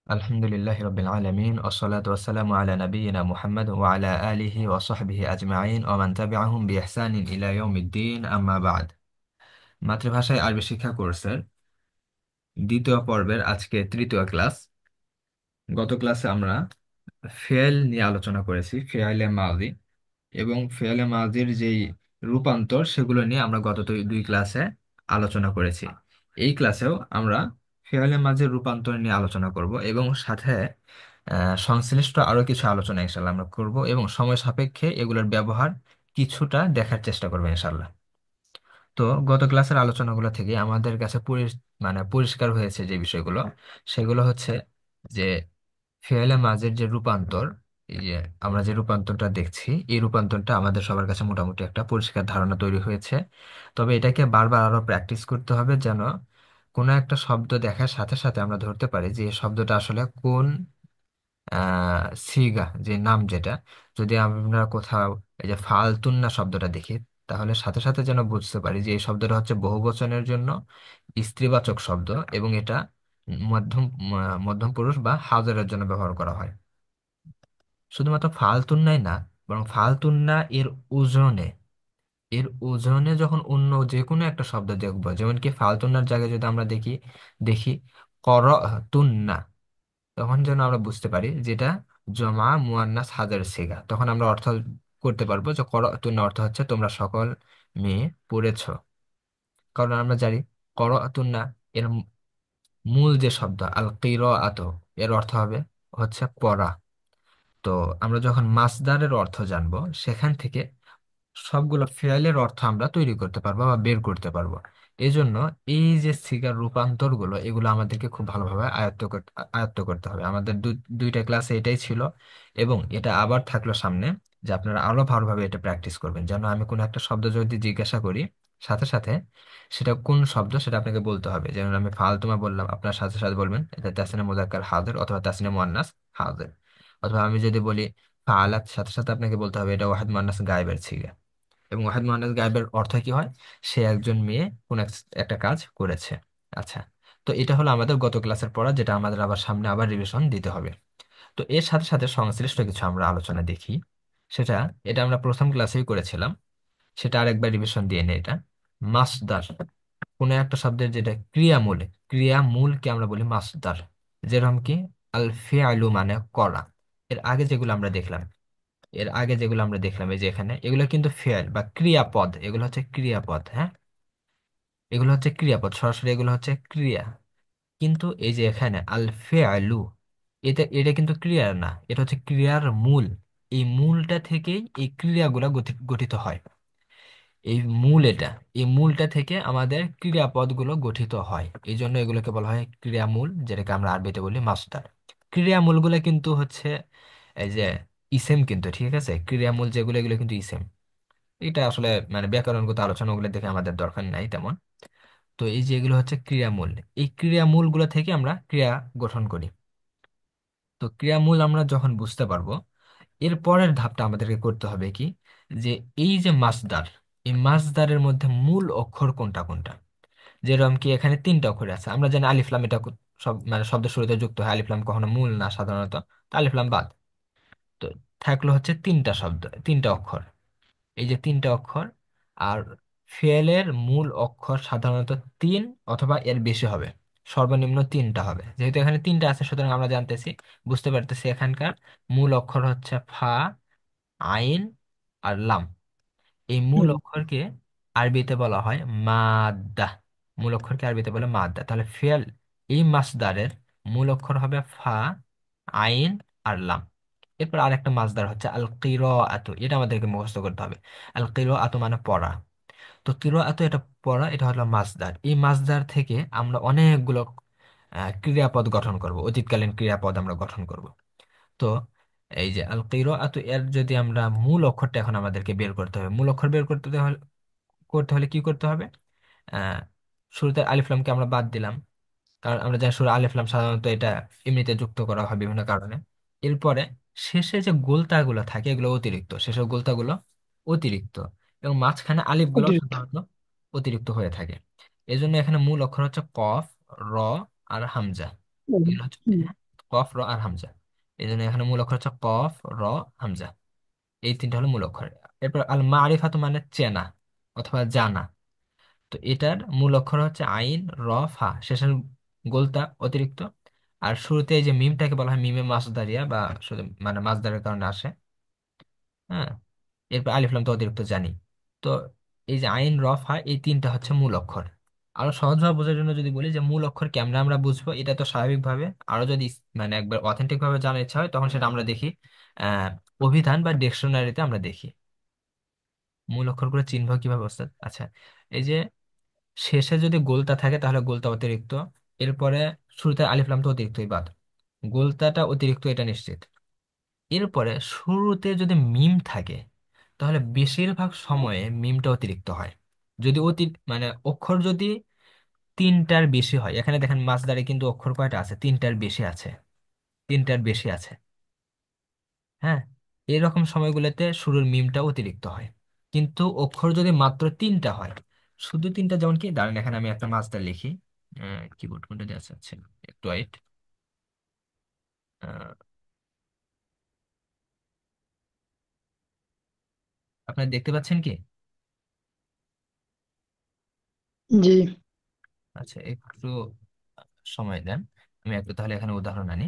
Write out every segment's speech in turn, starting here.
আলহামদুলিল্লাহ রবিল আলমিন ওসলাত ওসালামু আলা নবিয়িনা মুহাম্মদ ওয়া আলা আলিহি ওয়া সাহবিহি আজমাইন ওয়া মান তাবিআহুম বিইহসানিন ইলা ইয়াউমিদ্দিন আম্মা বাদ। মাতৃভাষায় আরবি শিক্ষা কোর্সের দ্বিতীয় পর্বের আজকে তৃতীয় ক্লাস। গত ক্লাসে আমরা ফেল নিয়ে আলোচনা করেছি, ফেয়ালে মাযি এবং ফেয়ালে মাযির যেই রূপান্তর সেগুলো নিয়ে আমরা গত দুই ক্লাসে আলোচনা করেছি। এই ক্লাসেও আমরা ফেয়ালে মাঝের রূপান্তর নিয়ে আলোচনা করব এবং সাথে সংশ্লিষ্ট আরো কিছু আলোচনা ইনশাল্লাহ আমরা করব এবং সময় সাপেক্ষে এগুলোর ব্যবহার কিছুটা দেখার চেষ্টা করবো ইনশাল্লাহ। তো গত ক্লাসের আলোচনাগুলো থেকে আমাদের কাছে মানে পরিষ্কার হয়েছে যে বিষয়গুলো, সেগুলো হচ্ছে যে ফেয়ালে মাঝের যে রূপান্তর, এই যে আমরা যে রূপান্তরটা দেখছি এই রূপান্তরটা আমাদের সবার কাছে মোটামুটি একটা পরিষ্কার ধারণা তৈরি হয়েছে। তবে এটাকে বারবার আরো প্র্যাকটিস করতে হবে যেন কোনো একটা শব্দ দেখার সাথে সাথে আমরা ধরতে পারি যে এই শব্দটা আসলে কোন সিগা, যে নাম যেটা, যদি আমরা কোথাও এই যে ফালতুন্না শব্দটা দেখি তাহলে সাথে সাথে যেন বুঝতে পারি যে এই শব্দটা হচ্ছে বহুবচনের জন্য স্ত্রীবাচক শব্দ এবং এটা মধ্যম মধ্যম পুরুষ বা হাজারের জন্য ব্যবহার করা হয়। শুধুমাত্র ফালতুন্নাই না, বরং ফালতুন্না এর ওজনে যখন অন্য যে কোনো একটা শব্দ দেখবো, যেমন কি ফালতুন্নার জায়গায় যদি আমরা দেখি দেখি করতুন্না, তখন যেন আমরা বুঝতে পারি যেটা জমা মুয়ান্নাস হাজার সিগা, তখন আমরা অর্থ করতে পারবো যে করতুন্না অর্থ হচ্ছে তোমরা সকল মেয়ে পড়েছো। কারণ আমরা জানি করতুন্না এর মূল যে শব্দ আল কিরাআত, এর অর্থ হবে হচ্ছে পড়া। তো আমরা যখন মাসদারের অর্থ জানবো সেখান থেকে সবগুলো ফেয়ালের অর্থ আমরা তৈরি করতে পারবো বা বের করতে পারবো। এই জন্য এই যে সিগার রূপান্তর গুলো এগুলো আমাদেরকে খুব ভালোভাবে আয়ত্ত করতে হবে। আমাদের দুইটা ক্লাসে এটাই ছিল এবং এটা আবার থাকলো সামনে, যে আপনারা আরো ভালোভাবে এটা প্র্যাকটিস করবেন যেন আমি কোনো একটা শব্দ যদি জিজ্ঞাসা করি সাথে সাথে সেটা কোন শব্দ সেটা আপনাকে বলতে হবে। যেমন আমি ফালতুমা বললাম, আপনার সাথে সাথে বলবেন এটা তাসনিয়া মুজাক্কার হাজির অথবা তাসনিয়া মুয়ান্নাস হাজির। অথবা আমি যদি বলি ফাআলাত, সাথে সাথে আপনাকে বলতে হবে এটা ওয়াহিদ মুয়ান্নাস গায়েবের ছিগা। এবং ওয়াহিদ মুয়ান্নাস গায়েবের অর্থ কি হয়? সে একজন মেয়ে কোন একটা কাজ করেছে। আচ্ছা, তো এটা হলো আমাদের গত ক্লাসের পড়া, যেটা আমাদের আবার সামনে আবার রিভিশন দিতে হবে। তো এর সাথে সাথে সংশ্লিষ্ট কিছু আমরা আলোচনা দেখি। সেটা এটা আমরা প্রথম ক্লাসেই করেছিলাম, সেটা আরেকবার রিভিশন দিয়ে নেই। এটা মাসদার, কোন একটা শব্দের যেটা ক্রিয়ামূলকে আমরা বলি মাসদার। যেরকম কি আল ফিআলু মানে করা। এর আগে যেগুলো আমরা দেখলাম এই যে এখানে এগুলো কিন্তু ফেয়াল বা ক্রিয়াপদ, এগুলো হচ্ছে ক্রিয়াপদ, হ্যাঁ, এগুলো হচ্ছে ক্রিয়াপদ সরাসরি, এগুলো হচ্ছে ক্রিয়া। কিন্তু এই যে এখানে আল ফেআলু, এটা এটা কিন্তু ক্রিয়ার না, এটা হচ্ছে ক্রিয়ার মূল। এই মূলটা থেকেই এই ক্রিয়াগুলো গঠিত হয়। এই মূল এটা, এই মূলটা থেকে আমাদের ক্রিয়াপদগুলো গঠিত হয়, এই জন্য এগুলোকে বলা হয় ক্রিয়ামূল, যেটাকে আমরা আরবিতে বলি মাস্টার। ক্রিয়ামূলগুলো কিন্তু হচ্ছে এই যে ইসেম, কিন্তু ঠিক আছে, ক্রিয়ামূল যেগুলো এগুলো কিন্তু ইসেম। এটা আসলে মানে ব্যাকরণগত আলোচনাগুলো দেখে আমাদের দরকার নাই তেমন। তো এই যে এগুলো হচ্ছে ক্রিয়ামূল, এই ক্রিয়ামূল গুলো থেকে আমরা ক্রিয়া গঠন করি। তো ক্রিয়ামূল আমরা যখন বুঝতে পারবো, এর পরের ধাপটা আমাদেরকে করতে হবে কি, যে এই যে মাসদার, এই মাসদারের মধ্যে মূল অক্ষর কোনটা কোনটা। যেরকম কি এখানে তিনটা অক্ষর আছে, আমরা জানি আলিফলাম, এটা সব মানে শব্দের শুরুতে যুক্ত হয়, আলিফলাম কখনো মূল না সাধারণত, তো আলিফলাম বাদ। তো থাকলো হচ্ছে তিনটা শব্দ, তিনটা অক্ষর, এই যে তিনটা অক্ষর। আর ফেলের মূল অক্ষর সাধারণত তিন অথবা এর বেশি হবে, সর্বনিম্ন তিনটা হবে। যেহেতু এখানে তিনটা আছে সুতরাং আমরা জানতেছি, বুঝতে পারতেছি এখানকার মূল অক্ষর হচ্ছে ফা, আইন আর লাম। এই মূল হুম। অক্ষরকে আরবিতে বলা হয় মাদ্দা। মূল অক্ষরকে আরবিতে বলে মাদ্দা। তাহলে ফেল, এই মাসদারের মূল অক্ষর হবে ফা, আইন আর লাম। এরপর আরেকটা মাসদার হচ্ছে আল কিরাআতু, এটা আমাদেরকে মুখস্থ করতে হবে। আল কিরাআতু মানে পড়া। তো কিরাআতু এটা পড়া, এটা হলো মাসদার। এই মাসদার থেকে আমরা অনেকগুলো ক্রিয়াপদ গঠন করব, অতীতকালীন ক্রিয়াপদ আমরা গঠন করব। তো এই যে আল কিরাআতু, এর যদি আমরা মূল অক্ষরটা এখন আমাদেরকে বের করতে হবে, মূল অক্ষর বের করতে হলে কি করতে হবে? আহ শুরুতে আলিফ লামকে আমরা বাদ দিলাম, কারণ আমরা জানি শুরু আলিফ লাম সাধারণত এটা এমনিতে যুক্ত করা হয় বিভিন্ন কারণে। এরপরে শেষে যে গোলতাগুলো থাকে এগুলো অতিরিক্ত, শেষের গোলতাগুলো অতিরিক্ত, এবং মাঝখানে আলিফ গুলো অতিরিক্ত। সাধারণত অতিরিক্ত হয়ে থাকে। এই জন্য এখানে মূল অক্ষর হচ্ছে কফ, র আর হামজা, হুম। এগুলো হচ্ছে, হুম। হ্যাঁ। কফ র আর হামজা। এই জন্য এখানে মূল অক্ষর হচ্ছে কফ র হামজা, এই তিনটা হলো মূল অক্ষর। এরপর আল মারিফাতু মানে চেনা অথবা জানা। তো এটার মূল অক্ষর হচ্ছে আইন র ফা, শেষের গোলটা অতিরিক্ত। আর শুরুতে এই যে মিমটাকে বলা হয় মিমে মাসদারিয়া, বা শুধু মানে মাসদারের কারণে আসে। হ্যাঁ, এরপর আলিফ লাম তো অতিরিক্ত জানি। তো এই যে আইন র ফা, এই তিনটা হচ্ছে মূল অক্ষর। আরো সহজভাবে বোঝার জন্য যদি বলি যে মূল অক্ষর কেমনে আমরা বুঝবো, এটা তো স্বাভাবিকভাবে। আরো যদি মানে একবার অথেন্টিক ভাবে জানার ইচ্ছা হয়, তখন সেটা আমরা দেখি আহ অভিধান বা ডিকশনারিতে আমরা দেখি মূল অক্ষরগুলো চিনব কিভাবে ওস্তাদ। আচ্ছা, এই যে শেষে যদি গোলতা থাকে তাহলে গোলতা অতিরিক্ত। এরপরে শুরুতে আলিফ লাম তো অতিরিক্তই বাদ, গোলতাটা অতিরিক্ত এটা নিশ্চিত। এরপরে শুরুতে যদি মিম থাকে তাহলে বেশিরভাগ সময়ে মিমটা অতিরিক্ত হয়। যদি মানে অক্ষর যদি তিনটার বেশি হয়, এখানে দেখেন মাসদারে কিন্তু অক্ষর কয়টা আছে, তিনটার বেশি আছে, তিনটার বেশি আছে। হ্যাঁ, এরকম সময়গুলোতে শুরুর মিমটা অতিরিক্ত হয়। কিন্তু অক্ষর যদি মাত্র তিনটা হয়, শুধু তিনটা, যেমন কি দাঁড়ান এখানে আমি একটা মাসদার লিখি। কিবোর্ড কোনটা দেওয়া আছে, একটু ওয়েট। আপনারা দেখতে পাচ্ছেন কি? জি। আচ্ছা, একটু সময় দেন, আমি একটু তাহলে এখানে উদাহরণ আনি।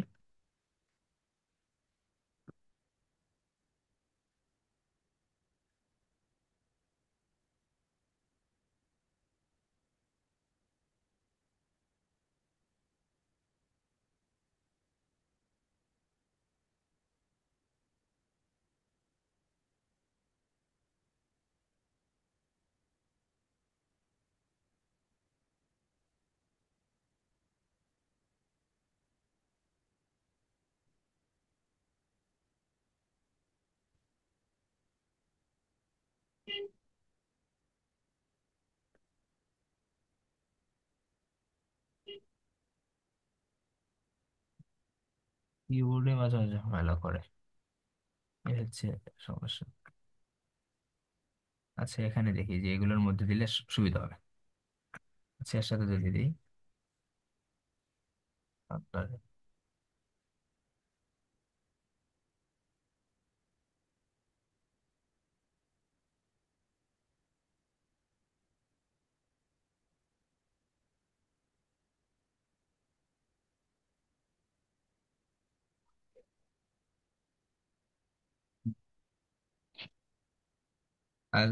কিবোর্ডে মাঝে মাঝে ঝামেলা করে, এই হচ্ছে সমস্যা। আচ্ছা, এখানে দেখি যে এগুলোর মধ্যে দিলে সুবিধা হবে। আচ্ছা, এর সাথে যদি দিই আপনার, আর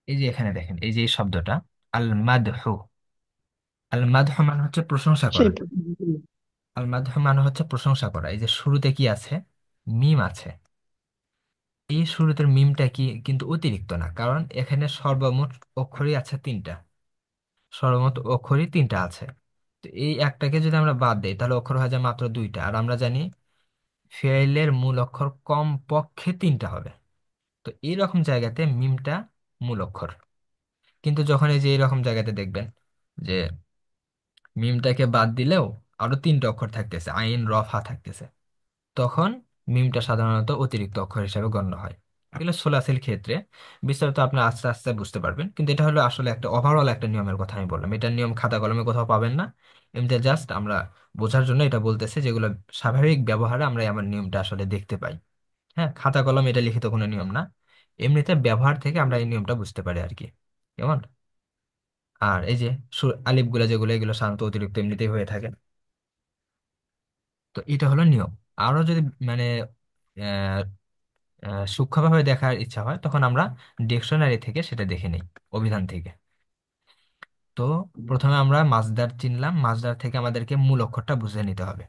এই যে এখানে দেখেন এই যে এই শব্দটা আল মাদহু, আল মাদহু মানে হচ্ছে প্রশংসা করা। সেই আল মাদহু মানে হচ্ছে প্রশংসা করা। এই যে শুরুতে কি আছে, মিম আছে। এই শুরুতে মিমটা কি কিন্তু অতিরিক্ত না, কারণ এখানে সর্বমোট অক্ষরই আছে তিনটা, সর্বমোট অক্ষরই তিনটা আছে। তো এই একটাকে যদি আমরা বাদ দেই তাহলে অক্ষর হয়ে যায় মাত্র দুইটা। আর আমরা জানি ফেইলের মূল অক্ষর কম পক্ষে তিনটা হবে। তো এইরকম জায়গাতে মিমটা মূল অক্ষর। কিন্তু যখন এই যে এইরকম জায়গাতে দেখবেন যে মিমটাকে বাদ দিলেও আরো তিনটা অক্ষর থাকতেছে, আইন রফা থাকতেছে, তখন মিমটা সাধারণত অতিরিক্ত অক্ষর হিসেবে গণ্য হয়। এগুলো সোলাসিল ক্ষেত্রে, বিস্তারিত আপনি আস্তে আস্তে বুঝতে পারবেন। কিন্তু এটা হলো আসলে একটা ওভারঅল একটা নিয়মের কথা আমি বললাম, এটার নিয়ম খাতা কলমে কোথাও পাবেন না। এমনি জাস্ট আমরা বোঝার জন্য এটা বলতেছি, যেগুলো স্বাভাবিক ব্যবহারে আমরা আমার নিয়মটা আসলে দেখতে পাই। হ্যাঁ, খাতা কলম এটা লিখিত কোনো নিয়ম না, এমনিতে ব্যবহার থেকে আমরা এই নিয়মটা বুঝতে পারি আর কি। কেমন? আর এই যে আলিফ গুলা যেগুলো, এগুলো সাধারণত অতিরিক্ত এমনিতেই হয়ে থাকে। তো এটা হলো নিয়ম। আরো যদি মানে আহ সূক্ষ্মভাবে দেখার ইচ্ছা হয়, তখন আমরা ডিকশনারি থেকে সেটা দেখে নিই, অভিধান থেকে। তো প্রথমে আমরা মাসদার চিনলাম, মাসদার থেকে আমাদেরকে মূল অক্ষরটা বুঝে নিতে হবে।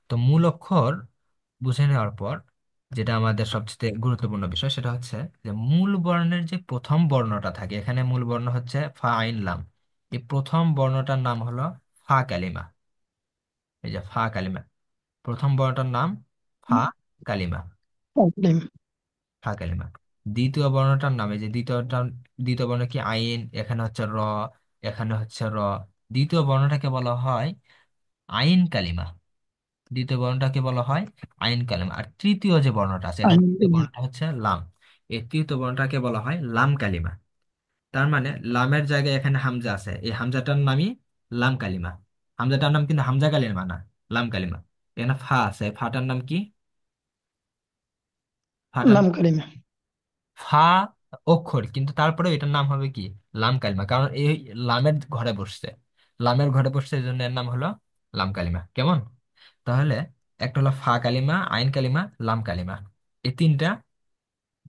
তো মূল অক্ষর বুঝে নেওয়ার পর যেটা আমাদের সবচেয়ে গুরুত্বপূর্ণ বিষয়, সেটা হচ্ছে যে মূল বর্ণের যে প্রথম বর্ণটা থাকে, এখানে মূল বর্ণ হচ্ছে ফা আইন লাম। এই প্রথম বর্ণটার নাম হলো ফা কালিমা। এই যে ফা কালিমা, প্রথম বর্ণটার নাম ফা কালিমা, প্রবলেম। ফা কালিমা। দ্বিতীয় বর্ণটার নাম, এই যে দ্বিতীয় বর্ণ কি আইন, এখানে হচ্ছে র, এখানে হচ্ছে র। দ্বিতীয় বর্ণটাকে বলা হয় আইন কালিমা, দ্বিতীয় বর্ণটাকে বলা হয় আইন কালিমা। আর তৃতীয় যে বর্ণটা আছে, এখানে তৃতীয় বর্ণটা হচ্ছে লাম। এই তৃতীয় বর্ণটাকে বলা হয় লাম কালিমা। তার মানে লামের জায়গায় এখানে হামজা আছে, এই হামজাটার নামই লাম কালিমা। হামজাটার নাম কিন্তু হামজা কালিমা না, লাম কালিমা। এখানে ফা আছে, ফাটার নাম কি? ফাটার লাম কালিমা। ফা অক্ষর, কিন্তু তারপরে এটার নাম হবে কি? লাম কালিমা, কারণ এই লামের ঘরে বসছে। লামের ঘরে বসছে, এই জন্য এর নাম হলো লাম কালিমা। কেমন? তাহলে একটা হলো ফা কালিমা, আইন কালিমা, লাম কালিমা। এই তিনটা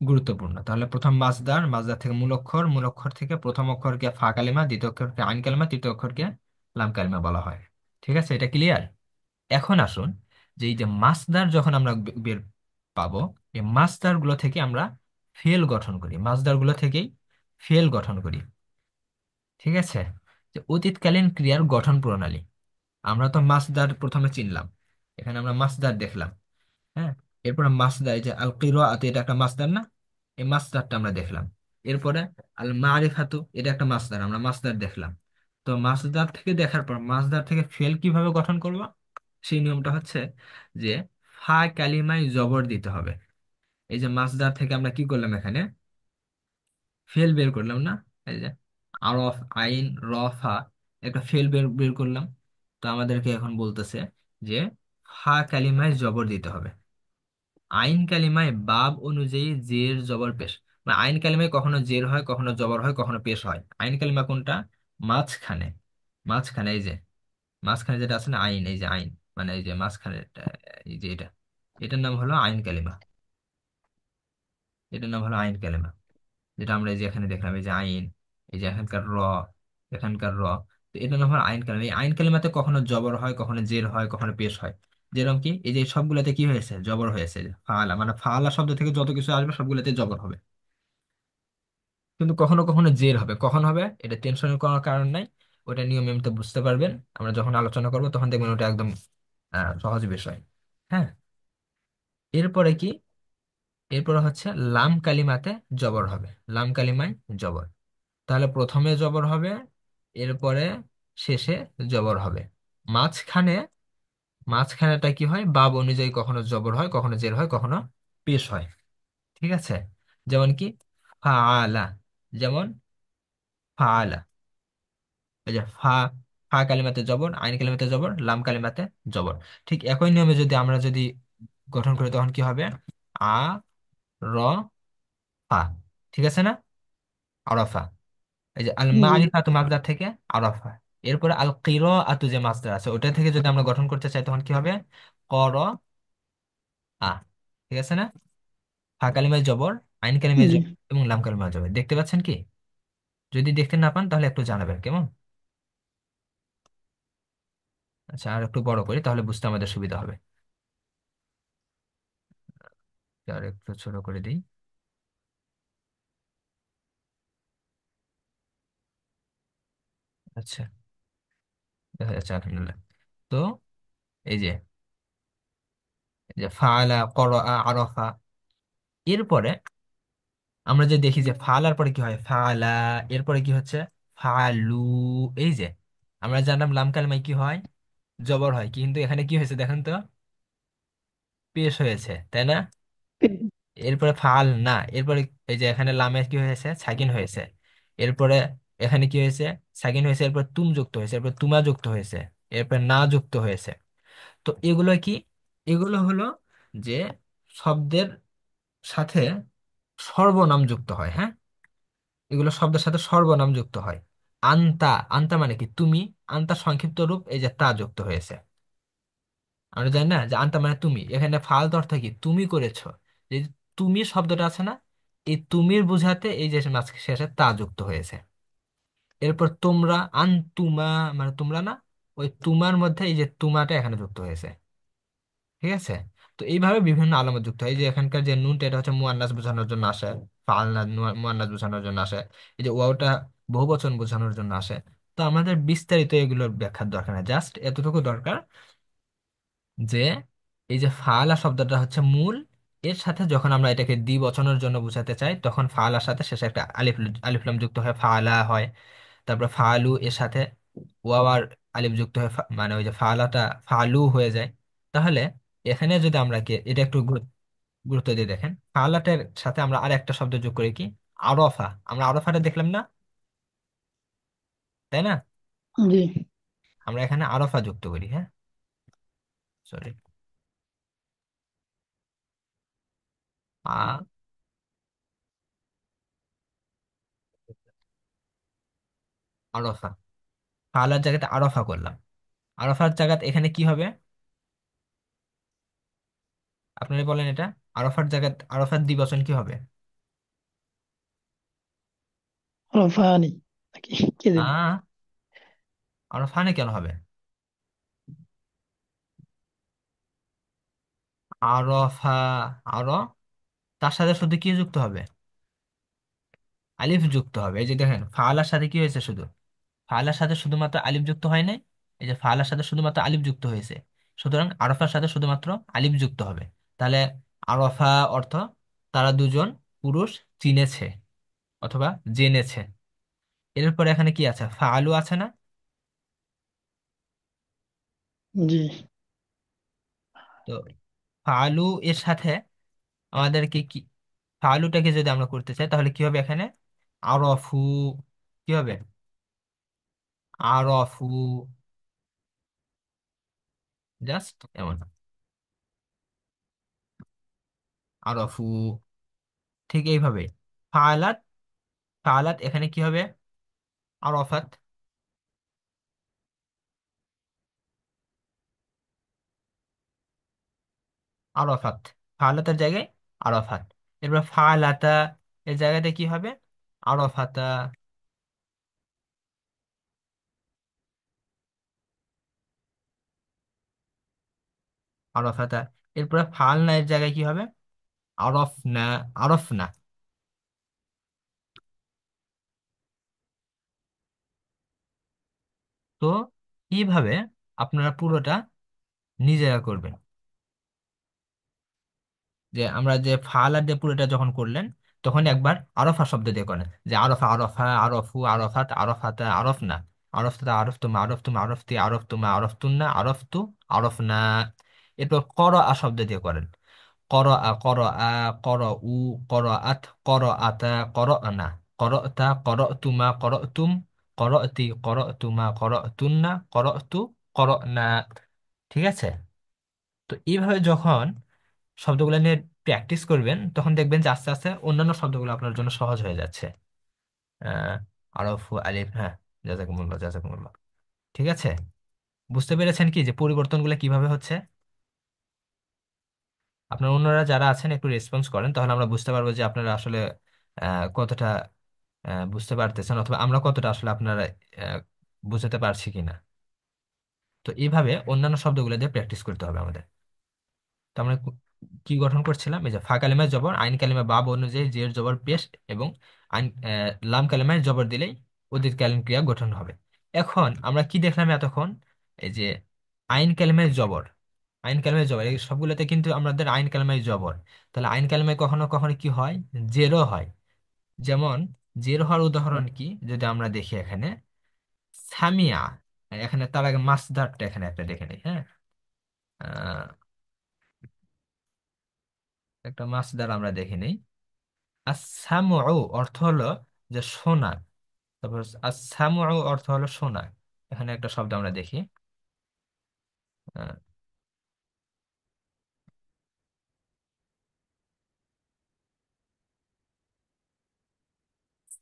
গুরুত্বপূর্ণ। তাহলে প্রথম মাসদার, মাসদার থেকে মূল অক্ষর, মূল অক্ষর থেকে প্রথম অক্ষরকে ফা কালিমা, দ্বিতীয় অক্ষরকে আইন কালিমা, তৃতীয় অক্ষরকে লাম কালিমা বলা হয়। ঠিক আছে, এটা ক্লিয়ার? এখন আসুন, যে এই যে মাসদার যখন আমরা বের পাবো, এই মাসদার গুলো থেকে আমরা ফেল গঠন করি, মাসদার গুলো থেকেই ফেল গঠন করি। ঠিক আছে, যে অতীতকালীন ক্রিয়ার গঠন প্রণালী। আমরা তো মাসদার প্রথমে চিনলাম, এখানে আমরা মাসদার দেখলাম। হ্যাঁ, এরপর মাসদার, এই যে আল কিরাআত, এটা একটা মাসদার না? এই মাসদারটা আমরা দেখলাম। এরপরে আল মারিফাতু, এটা একটা মাসদার, আমরা মাসদার দেখলাম। তো মাসদার থেকে দেখার পর মাসদার থেকে ফেল কিভাবে গঠন করব, সেই নিয়মটা হচ্ছে যে ফা কালিমায় জবর দিতে হবে। এই যে মাসদার থেকে আমরা কি করলাম, এখানে ফেল বের করলাম না? এই যে আরফ আইন রফা, একটা ফেল বের বের করলাম। তো আমাদেরকে এখন বলতেছে যে ফা কালিমায় জবর দিতে হবে। আইন কালিমায় বাব অনুযায়ী জের জবর পেশ। মানে আইন কালিমায় কখনো জের হয়, কখনো জবর হয়, কখনো পেশ হয়। আইন কালিমা কোনটা? মাঝখানে, মাঝখানে এই যে মাঝখানে যেটা আছে না আইন, এই যে আইন, মানে এই যে মাঝখানে এই যে এটা, এটার নাম হলো আইন কালিমা। এটার নাম হলো আইন কালিমা, যেটা আমরা এই যে এখানে দেখলাম, এই যে আইন, এই যে এখানকার র, এখানকার র। তো এটার নাম হলো আইন কালিমা। এই আইন কালিমাতে কখনো জবর হয়, কখনো জের হয়, কখনো পেশ হয়। যেরকম কি এই যে সবগুলাতে কি হয়েছে, জবর হয়েছে। ফাআলা, মানে ফাআলা শব্দ থেকে যত কিছু আসবে সবগুলোতে জবর হবে। কিন্তু কখনো কখনো জের হবে, কখন হবে এটা টেনশনের কোনো কারণ নাই। ওটা নিয়ম এমনিতে বুঝতে পারবেন, আমরা যখন আলোচনা করবো তখন দেখবেন ওটা একদম সহজ বিষয়। হ্যাঁ, এরপরে কি? এরপরে হচ্ছে লাম কালিমাতে জবর হবে। লাম কালিমায় জবর, তাহলে প্রথমে জবর হবে, এরপরে শেষে জবর হবে। মাঝখানে, মাঝখানেটা কি হয়, বাব অনুযায়ী কখনো জবর হয়, কখনো জের হয়, কখনো পেশ হয়। ঠিক আছে, যেমন কি ফাআলা, যেমন ফাআলা, এই যে ফা, ফা কালিমাতে জবর, আইন কালিমাতে জবর, লাম কালিমাতে জবর। ঠিক একই নিয়মে যদি আমরা যদি গঠন করি তখন কি হবে? আ র ফা। ঠিক আছে না? আরাফা। এই যে আল জি। মারিফাতু মাসদার থেকে আরাফা। এরপরে আল কিরাআতু যে মাসদার আছে ওটা থেকে যদি আমরা গঠন করতে চাই তখন কি হবে? কর আ। ঠিক আছে না? ফা কালিমায় জবর, আইন কালিমায় জি। জবর এবং লাম কালিমায় জবর। দেখতে পাচ্ছেন কি? যদি দেখতে না পান তাহলে একটু জানাবেন, কেমন? আচ্ছা, আর একটু বড় করি তাহলে বুঝতে আমাদের সুবিধা হবে। আর একটু ছোট করে দিই। আচ্ছা, দেখা যাচ্ছে আলহামদুলিল্লাহ। তো এই যে, এই যে ফাআলা করা আরাফা, এরপরে আমরা যে দেখি যে ফালার পরে কি হয়, ফালা, এরপরে কি হচ্ছে, ফালু। এই যে আমরা জানলাম লাম কালিমায় কি হয়, জবর হয়, কিন্তু এখানে কি হয়েছে দেখেন তো, পেশ হয়েছে, তাই না? এরপরে ফাল না, এরপরে এই যে এখানে লামে কি হয়েছে, সাকিন হয়েছে। এরপরে এখানে কি হয়েছে, সাকিন হয়েছে, এরপর তুম যুক্ত হয়েছে, এরপর তুমা যুক্ত হয়েছে, এরপর না যুক্ত হয়েছে। তো এগুলো কি? এগুলো হলো যে শব্দের সাথে সর্বনাম যুক্ত হয়। হ্যাঁ, এগুলো শব্দের সাথে সর্বনাম যুক্ত হয়। আন্তা, আন্তা মানে কি তুমি, আন্তা সংক্ষিপ্ত রূপ, এই যে তা যুক্ত হয়েছে। আমরা জানি না যে আন্তা মানে তুমি, এখানে ফালতু অর্থ কি, তুমি করেছো। এই যে তুমি শব্দটা আছে না, এই তুমির বুঝাতে এই যে মাঝ শেষে তা যুক্ত হয়েছে। এরপর তোমরা, আনতুমা মানে তোমরা না, ওই তুমার মধ্যে এই যে তুমাটা এখানে যুক্ত হয়েছে। ঠিক আছে, তো এইভাবে বিভিন্ন আলামত যুক্ত হয়। এই যে এখানকার যে নুনটা, এটা হচ্ছে মুয়ান্নাস বোঝানোর জন্য আসে, ফালনা মুয়ান্নাস বোঝানোর জন্য আসে। এই যে ওয়াওটা বহুবচন বোঝানোর জন্য আসে। তো আমাদের বিস্তারিত এগুলোর ব্যাখ্যার দরকার নেই, জাস্ট এতটুকু দরকার যে এই যে ফাআলা শব্দটা হচ্ছে মূল, এর সাথে যখন আমরা এটাকে দ্বিবচনের জন্য বোঝাতে চাই তখন ফাআলার সাথে শেষে একটা আলিফ, আলিফ লাম যুক্ত হয়, ফাআলা হয়। তারপর ফাআলু এর সাথে ওয়াও আর আলিফ যুক্ত হয়, মানে ওই যে ফাআলাটা ফাআলু হয়ে যায়। তাহলে এখানে যদি আমরা কি এটা একটু গুরুত্ব দিয়ে দেখেন, ফালাতের সাথে আমরা আর একটা শব্দ যোগ করি কি, আরফা। আমরা আরফাটা দেখলাম না, তাই না? জি। আমরা এখানে আরফা যুক্ত করি, হ্যাঁ, সরি, আ আরফা, ফালার জায়গাতে আরফা করলাম। আরফার জায়গাতে এখানে কি হবে, আপনারা বলেন এটা। আরফার জায়গাতে আরফার দ্বিবচন কি হবে? রফানি নাকি কে দিল? আ আরফানে কেন হবে? আরফা, আরো, তার সাথে শুধু কি যুক্ত হবে? আলিফ যুক্ত হবে। এই যে দেখেন, ফালার সাথে কি হয়েছে, শুধু ফালার সাথে শুধুমাত্র আলিফ যুক্ত হয় নাই, এই যে ফালার সাথে শুধুমাত্র আলিফ যুক্ত হয়েছে। সুতরাং আরফার সাথে শুধুমাত্র আলিফ যুক্ত হবে। তাহলে আরফা অর্থ তারা দুজন পুরুষ চিনেছে অথবা জেনেছে। এরপর এখানে কি আছে, ফালু আছে না? জি। তো ফালু এর সাথে আমাদেরকে কি, ফালুটাকে যদি আমরা করতে চাই তাহলে কি হবে এখানে, আরফু, কি হবে, আরফু, জাস্ট এমন, আরফু। ঠিক এইভাবে ফালাত, ফালাত এখানে কি হবে, আরফাত, আরফাত, ফালাতের জায়গায় আরফাত। এরপর ফালাতা এর জায়গাটা কি হবে, আরফাতা, আরফাতা। এরপর ফালনা এর জায়গায় কি হবে, আরফনা, আরফনা। তো এইভাবে আপনারা পুরোটা নিজেরা করবেন। যে আমরা যে ফাল আর দিয়ে পুরোটা যখন করলেন, তখন একবার আরফা শব্দ দিয়ে করেন, যে আরফা, আরফা, আরফু, আরফাত, আরফাতা, আরফনা, আরফতা, আরফতুমা, আরফতুমা, আরফতি, আরফতুমা, আরফতুন্না, আরফতু, আরফনা। এরপর কর আ শব্দ দিয়ে করেন, কর আ, কর আ, কর উ, কর আত, কর আতা, কর না, কর তা, কর তুমা, কর তুম, কর তি, কর তুমা, কর তুন্না, কর তু, কর না। ঠিক আছে? তো এইভাবে যখন শব্দগুলো নিয়ে প্র্যাকটিস করবেন, তখন দেখবেন যে আস্তে আস্তে অন্যান্য শব্দগুলো আপনার জন্য সহজ হয়ে যাচ্ছে। আহ আরফু, আলিফ, হ্যাঁ, জাযাকুমুল্লাহ, জাযাকুমুল্লাহ। ঠিক আছে? বুঝতে পেরেছেন কি যে পরিবর্তনগুলো কিভাবে হচ্ছে? আপনার অন্যরা যারা আছেন একটু রেসপন্স করেন, তাহলে আমরা বুঝতে পারবো যে আপনারা আসলে কতটা বুঝতে পারতেছেন, অথবা আমরা কতটা আসলে আপনারা আহ, বুঝতে পারছি কিনা। তো এইভাবে অন্যান্য শব্দগুলো দিয়ে প্র্যাকটিস করতে হবে আমাদের। তো আমরা কি গঠন করছিলাম, এই যে ফা কালিমায় জবর, আইন কালিমায় বাব অনুযায়ী জের জবর পেশ, এবং আইন লাম কালিমায় জবর দিলেই অতীতকালীন ক্রিয়া গঠন হবে। এখন আমরা কি দেখলাম এতক্ষণ, এই যে আইন কালিমায় জবর, আইন কালিমায় জবর, এই সবগুলোতে কিন্তু আমাদের আইন কালিমায় জবর। তাহলে আইন কালিমায় কখনো কখনো কি হয়, জেরও হয়। যেমন জের হওয়ার উদাহরণ কি, যদি আমরা দেখি এখানে, সামিয়া, এখানে তার আগে মাসদারটা এখানে একটা দেখে নিই, হ্যাঁ। আহ, একটা মাসদার আমরা দেখে নিই। আসামু অর্থ হলো যে শোনা, তারপর আসামু অর্থ হলো শোনা। এখানে একটা শব্দ আমরা দেখি, আহ,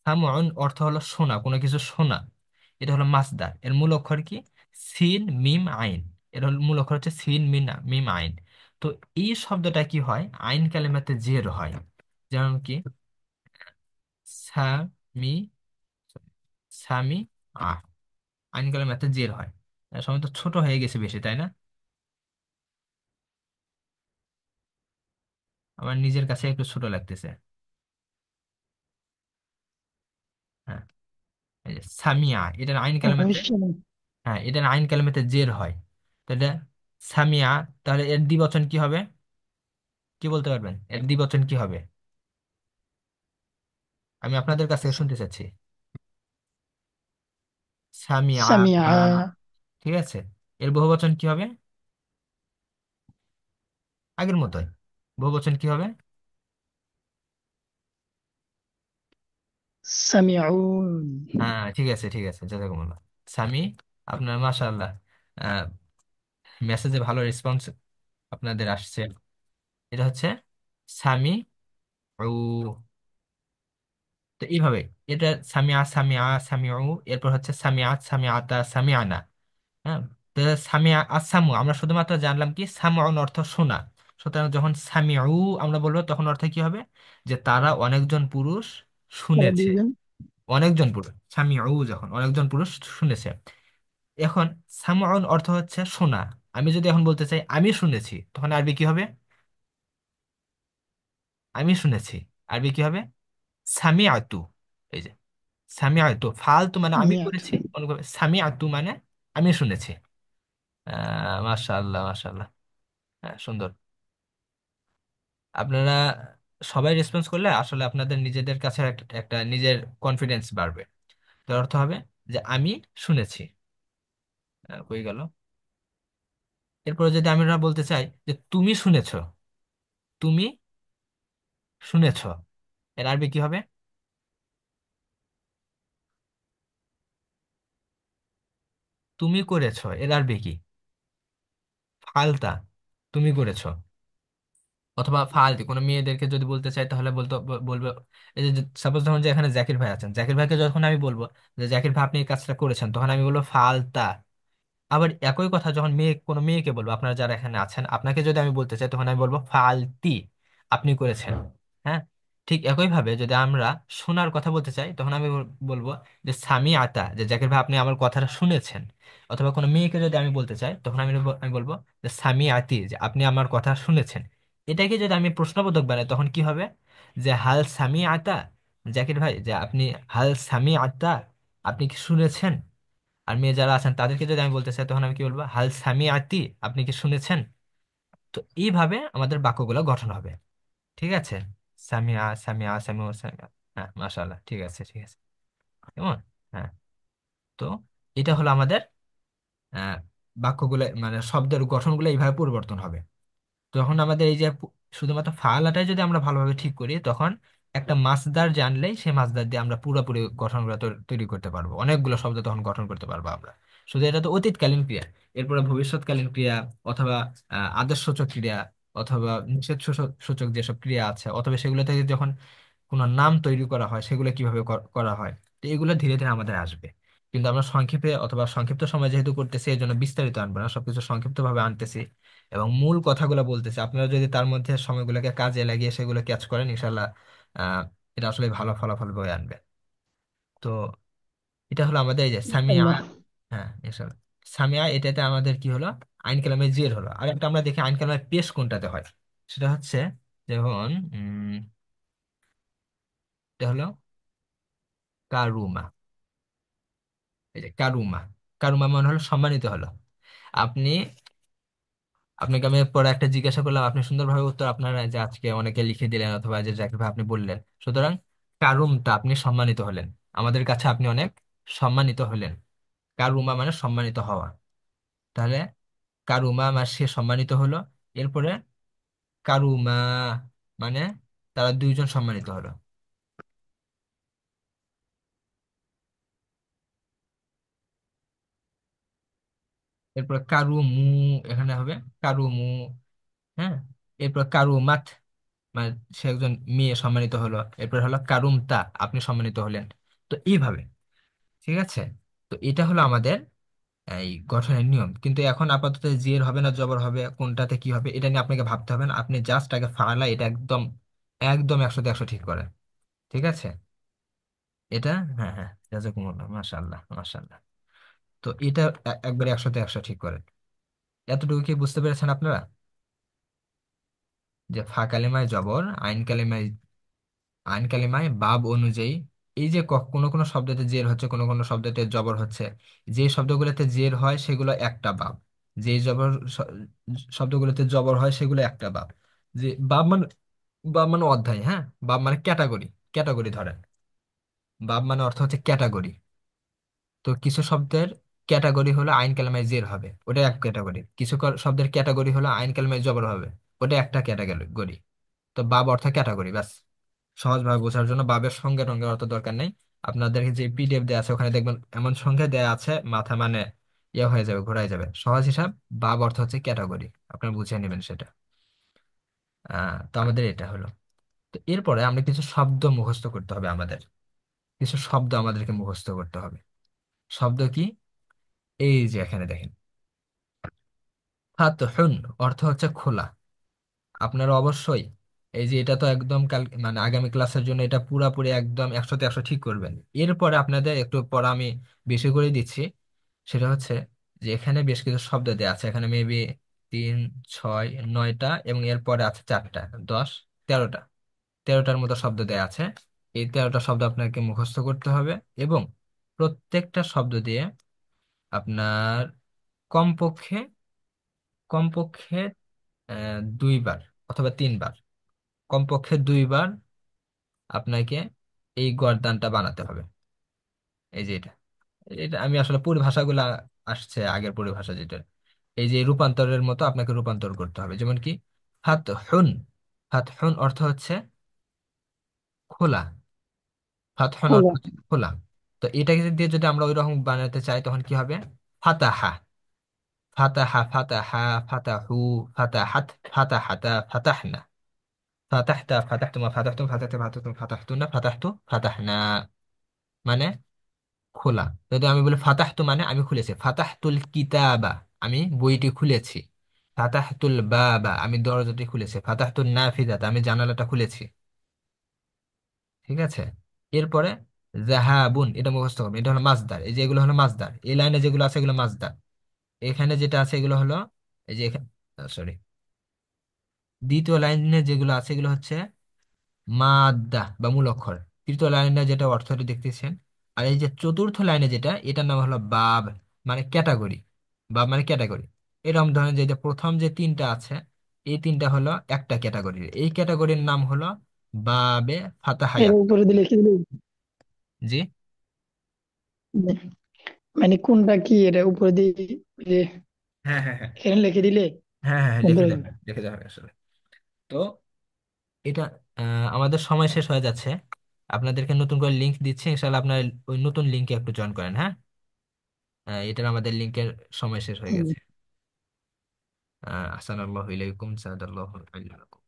সামউন অর্থ হলো শোনা, কোনো কিছু শোনা। এটা হলো মাসদার, এর মূল অক্ষর কি, সিন মিম আইন। এর হলো মূল অক্ষর হচ্ছে সিন মিন মিম আইন। তো এই শব্দটা কি হয়, আইন কালেমাতে জের হয়। যেমন কি, সামি, সামি আ, আইন কালেমাতে জের হয়। সময় তো ছোট হয়ে গেছে বেশি, তাই না? আমার নিজের কাছে একটু ছোট লাগতেছে। হ্যাঁ, এই যে সামিয়া, এটার আইন কালেমাতে, সমস্যা নেই। হ্যাঁ, এটার আইন কালেমাতে জের হয়। তো এটা সামিয়া, তাহলে এর দ্বিবচন কি হবে, কি বলতে পারবেন এর দ্বিবচন কি হবে? আমি আপনাদের কাছ থেকে শুনতে চাচ্ছি। সামিয়া, সামিয়া। ঠিক আছে। এর বহুবচন কি হবে? আগের মতোই, বহুবচন কি হবে? সামিউন। হ্যাঁ ঠিক আছে, ঠিক আছে, জাযাকুমুল্লাহ। সামি, আপনার মাশাআল্লাহ, মেসেজে ভালো রেসপন্স আপনাদের আসছে। এটা হচ্ছে সামি উ। তো এইভাবে এটা সামিয়া সামিয়া সামিউ, এরপর হচ্ছে সামিয়াত সামিয়াতা সামিয়ানা। হ্যাঁ, তো সামিয়া আসামু আমরা শুধুমাত্র জানলাম কি সামউন অর্থ শোনা। সুতরাং যখন সামিউ আমরা বলবো তখন অর্থ কি হবে? যে তারা অনেকজন পুরুষ তারা শুনেছে। দুইজন। অনেকজন পুরুষ, সামিউ যখন অনেকজন পুরুষ শুনেছে। এখন সামউন অর্থ হচ্ছে শোনা। আমি যদি এখন বলতে চাই আমি শুনেছি, তখন আরবি কি হবে? আমি শুনেছি, আরবি কি হবে? সামিআতু। এই যে সামিআতু, ফালতু মানে আমি সামিয়াত। করেছি, মনে করবে সামিআতু মানে আমি শুনেছি। মাশাআল্লাহ মাশাআল্লাহ, হ্যাঁ সুন্দর। আপনারা সবাই রেসপন্স করলে আসলে আপনাদের নিজেদের কাছে একটা একটা নিজের কনফিডেন্স বাড়বে। তার অর্থ হবে যে আমি শুনেছি। কই গেল? এরপরে যদি আমরা বলতে চাই যে তুমি শুনেছো, তুমি শুনেছো, এর আরবি কি হবে? তুমি করেছো, এর আরবি কি? ফালতা, তুমি করেছো। অথবা ফালতু কোনো মেয়েদেরকে যদি বলতে চাই তাহলে বলবো, এই যে সাপোজ ধরুন যে এখানে জাকির ভাই আছেন, জাকির ভাইকে যখন আমি বলবো যে জাকির ভাই আপনি এই কাজটা করেছেন, তখন আমি বলবো ফালতা। আবার একই কথা যখন কোনো মেয়েকে বলবো, আপনারা যারা এখানে আছেন আপনাকে যদি আমি বলতে চাই, তখন আমি বলবো ফালতি, আপনি করেছেন। হ্যাঁ, ঠিক একই ভাবে যদি আমরা শোনার কথা বলতে চাই, তখন আমি বলবো যে সামি আতা, যে জাকির ভাই আপনি আমার কথাটা শুনেছেন। অথবা কোনো মেয়েকে যদি আমি বলতে চাই, তখন আমি বলবো যে সামি আতি, যে আপনি আমার কথা শুনেছেন। এটাকে যদি আমি প্রশ্নবোধক বানাই, তখন কি হবে? যে হাল সামি আতা, জাকির ভাই যে আপনি, হাল সামি আতা, আপনি কি শুনেছেন? আর মেয়ে যারা আছেন তাদেরকে যদি আমি বলতে চাই, তখন আমি কি বলবো? হাল সামি আতি, আপনি কি শুনেছেন? তো এইভাবে আমাদের বাক্যগুলো গঠন হবে। ঠিক আছে, সামিয়া সামিয়া সামিউ সামিয়া। হ্যাঁ মাশাআল্লাহ, ঠিক আছে ঠিক আছে, কেমন? হ্যাঁ, তো এটা হলো আমাদের আহ বাক্যগুলো, মানে শব্দের গঠনগুলো এইভাবে পরিবর্তন হবে। তখন আমাদের এই যে শুধুমাত্র ফালাটাই যদি আমরা ভালোভাবে ঠিক করি, তখন একটা মাসদার জানলেই সেই মাসদার দিয়ে আমরা পুরোপুরি গঠনগুলো তৈরি করতে পারবো, অনেকগুলো শব্দ তখন গঠন করতে পারবো আমরা। শুধু এটা তো অতীতকালীন ক্রিয়া, এরপরে ভবিষ্যৎকালীন ক্রিয়া, অথবা আদেশসূচক ক্রিয়া, অথবা নিষেধ সূচক যেসব ক্রিয়া আছে, অথবা সেগুলো থেকে যখন কোনো নাম তৈরি করা হয় সেগুলো কিভাবে করা হয়, তো এগুলো ধীরে ধীরে আমাদের আসবে। কিন্তু আমরা সংক্ষেপে অথবা সংক্ষিপ্ত সময় যেহেতু করতেছি, এই জন্য বিস্তারিত আনবো না, সবকিছু সংক্ষিপ্ত ভাবে আনতেছি এবং মূল কথাগুলো বলতেছি। আপনারা যদি তার মধ্যে সময়গুলোকে কাজে লাগিয়ে সেগুলো ক্যাচ করেন, ইনশাল্লাহ আহ এটা আসলে ভালো ফলাফল বয়ে আনবে। তো এটা হলো আমাদের এই যে সামিয়া। ইনশাআল্লাহ। হ্যাঁ ইনশাল্লাহ। সামিয়া, এটাতে আমাদের কি হলো? আইন কালামে জের হলো। আর একটা আমরা দেখি আইন কালামে পেশ কোনটাতে হয়। সেটা হচ্ছে যেমন এটা হলো কারুমা। এই যে কারুমা, কারুমা মানে হলো সম্মানিত হলো। আপনি, আপনাকে আমি পরে একটা জিজ্ঞাসা করলাম, আপনি সুন্দরভাবে উত্তর আপনারা যে আজকে অনেকে লিখে দিলেন, অথবা যে যাকে ভাই আপনি বললেন। সুতরাং কারুমটা, আপনি সম্মানিত হলেন, আমাদের কাছে আপনি অনেক সম্মানিত হলেন। কারুমা মানে সম্মানিত হওয়া। তাহলে কারুমা মানে সে সম্মানিত হলো। এরপরে কারুমা মানে তারা দুইজন সম্মানিত হলো। এরপরে কারুমু, এখানে হবে কারুমু। হ্যাঁ, এরপর কারুমাত মানে সে একজন মেয়ে সম্মানিত হলো। এরপর হলো কারুমতা, আপনি সম্মানিত হলেন। তো এইভাবে, ঠিক আছে। তো এটা হলো আমাদের এই গঠনের নিয়ম। কিন্তু এখন আপাতত জের হবে না জবর হবে, কোনটাতে কি হবে এটা নিয়ে আপনাকে ভাবতে হবে না। আপনি জাস্ট আগে ফালা, এটা একদম একদম 100-তে 100 ঠিক করেন। ঠিক আছে, এটা, হ্যাঁ হ্যাঁ, জাযাকুমুল্লাহ, মাশাআল্লাহ মাশাআল্লাহ। তো এটা একবারে 100-তে 100 ঠিক করেন। এতটুকু কি বুঝতে পেরেছেন আপনারা? যে ফা কালিমায় জবর, আইন কালিমায়, আইন কালিমায় বাব অনুযায়ী, এই যে কোনো কোনো শব্দতে জের হচ্ছে, কোনো কোনো শব্দতে জবর হচ্ছে। যে শব্দগুলোতে জের হয় সেগুলো একটা বাব, যে শব্দগুলোতে জবর হয় সেগুলো একটা বাব। যে বাব মানে, বাব মানে অধ্যায়, হ্যাঁ, বাব মানে ক্যাটাগরি, ক্যাটাগরি ধরেন। বাব মানে অর্থ হচ্ছে ক্যাটাগরি। তো কিছু শব্দের ক্যাটাগরি হলো আইন কালামায় জের হবে, ওটা এক ক্যাটাগরি। কিছু শব্দের ক্যাটাগরি হলো আইন কালামায় জবর হবে, ওটা একটা ক্যাটাগরি। তো বাব অর্থ ক্যাটাগরি, ব্যাস। সহজভাবে বোঝার জন্য বাবের সঙ্গে রঙের অর্থ দরকার নেই। আপনাদেরকে যে পিডিএফ দেওয়া আছে ওখানে দেখবেন এমন সংখ্যা দেয়া আছে, মাথা মানে ইয়ে হয়ে যাবে, ঘোরায় যাবে। সহজ হিসাব, বাব অর্থ হচ্ছে ক্যাটাগরি, আপনারা বুঝে নেবেন সেটা। তো আমাদের এটা হলো। তো এরপরে আমরা কিছু শব্দ মুখস্থ করতে হবে আমাদের। কিছু শব্দ আমাদেরকে মুখস্থ করতে হবে। শব্দ কি? এই যে এখানে দেখেন, ফাতহুন অর্থ হচ্ছে খোলা। আপনারা অবশ্যই এই যে এটা তো একদম কাল মানে আগামী ক্লাসের জন্য এটা পুরাপুরি একদম 100-তে 100 ঠিক করবেন। এরপরে আপনাদের একটু পরে আমি বেশি করে দিচ্ছি। সেটা হচ্ছে যে এখানে বেশ কিছু শব্দ দেওয়া আছে, এখানে মেবি 3, 6, 9টা, এবং এরপরে আছে 4টা, 10, 13টা। 13টার মতো শব্দ দেওয়া আছে। এই 13টা শব্দ আপনাকে মুখস্থ করতে হবে, এবং প্রত্যেকটা শব্দ দিয়ে আপনার কমপক্ষে কমপক্ষে 2বার অথবা 3বার, কমপক্ষে 2বার আপনাকে এই গরদানটা বানাতে হবে। এই যে এটা, এটা আমি আসলে পরিভাষাগুলা আসছে আগের পরিভাষা যেটা, এই যে রূপান্তরের মতো আপনাকে রূপান্তর করতে হবে। যেমন কি ফাতহুন, ফাতহুন অর্থ হচ্ছে খোলা। ফাতহুন অর্থ খোলা। হচ্ছে খোলা। তো এটাকে দিয়ে যদি আমরা ওই রকম বানাতে চাই তখন কি হবে? ফাতাহা, ফাতাহা, ফাতাহা, ফাতাহু, ফাতাহাত, ফাতাহাতা, ফাতাহনা, ফাতাহতা, ফাতাহতুমা, ফাতাহতুম, ফাতাহতা, ফাতাহতুম, ফাতাহতুনা, ফাতাহতু, ফাতাহনা। মানে খোলা। যদি আমি বলি ফাতাহতু মানে আমি খুলেছি, ফাতাহতুল কিতাবা আমি বইটি খুলেছি, ফাতাহতুল বাবা আমি দরজাটি খুলেছি, ফাতাহতুল নাফিজাত আমি জানালাটা খুলেছি। ঠিক আছে? এরপরে জাহাবুন, এটা মুখস্থ করবেন, এটা হলো মাজদার। এই যে এগুলো হলো মাজদার, এই লাইনে যেগুলো আছে এগুলো মাজদার। এখানে যেটা আছে এগুলো হলো, এই যে এখানে, সরি, দ্বিতীয় লাইনে যেগুলো আছে এগুলো হচ্ছে মাদ্দা বা মূল অক্ষর। তৃতীয় লাইনে যেটা অর্থটি দেখতেছেন। আর এই যে চতুর্থ লাইনে যেটা, এটার নাম হলো বাব, মানে ক্যাটাগরি। বাব মানে ক্যাটাগরি। এরকম ধরনের যে যে প্রথম যে 3টা আছে, এই 3টা হলো একটা ক্যাটাগরির, এই ক্যাটাগরির নাম হলো বাবে এর ফাতাহায়াত। উপরে দিয়ে লিখে দিলে, জি, মানে কোনটা কি এটা উপরে দিয়ে যে হ্যাঁ, হ্যাঁ, হ্যাঁ, এখানে লিখে দিলে হ্যাঁ, হ্যাঁ, হ্যাঁ, সুন্দর লিখে হয়ে দেবেন, যাবে। লিখে দেওয়া হবে আসলে। তো এটা আমাদের সময় শেষ হয়ে যাচ্ছে। আপনাদেরকে নতুন করে লিংক দিচ্ছি, ইনশাল্লাহ আপনার ওই নতুন লিংকে একটু জয়েন করেন, হ্যাঁ। এটার আমাদের লিংকের সময় শেষ হয়ে হুম। গেছে। আহসানাল্লাহু ইলাইকুম, সাদাল্লাহু আলাইকুম।